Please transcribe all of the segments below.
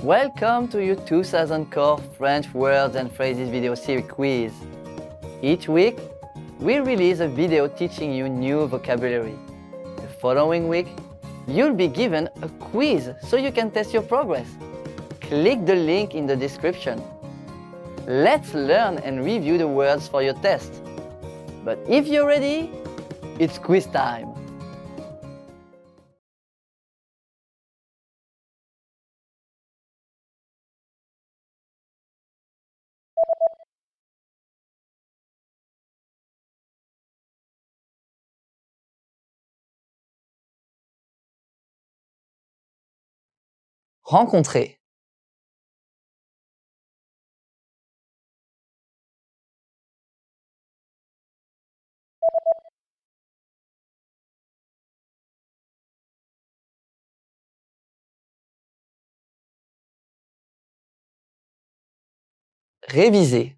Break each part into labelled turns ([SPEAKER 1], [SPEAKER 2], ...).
[SPEAKER 1] Welcome to your 2000 Core French Words and Phrases video series quiz. Each week, we release a video teaching you new vocabulary. The following week, you'll be given a quiz so you can test your progress. Click the link in the description. Let's learn and review the words for your test. But if you're ready, it's quiz time. Rencontrer. Réviser.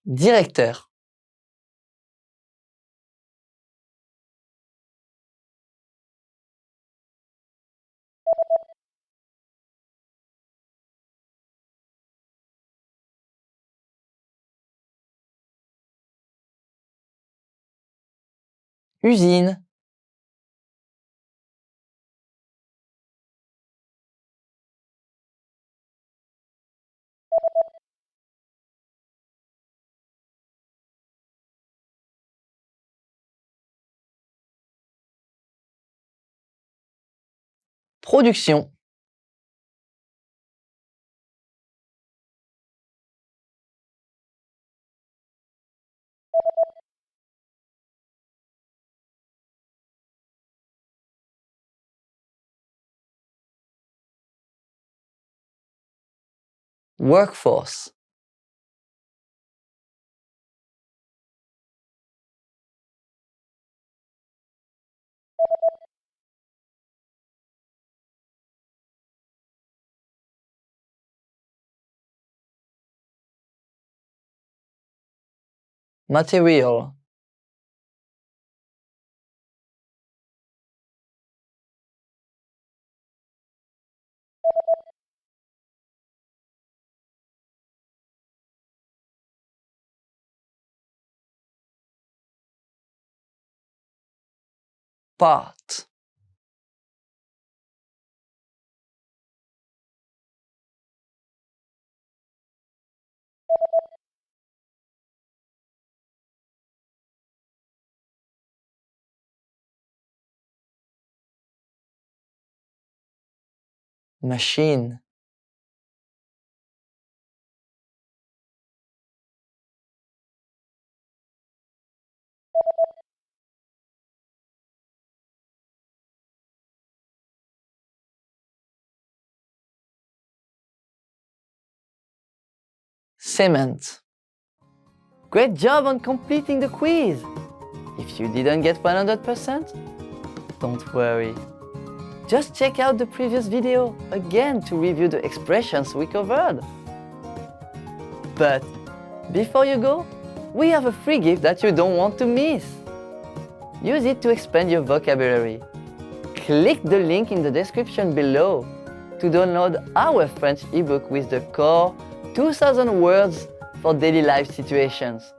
[SPEAKER 1] Directeur. Usine. Production. Workforce. Material. Part. Machine. Cement. Great job on completing the quiz! If you didn't get 100%, don't worry. Just check out the previous video again to review the expressions we covered. But before you go, we have a free gift that you don't want to miss. Use it to expand your vocabulary. Click the link in the description below to download our French ebook with the core 2000 words for daily life situations.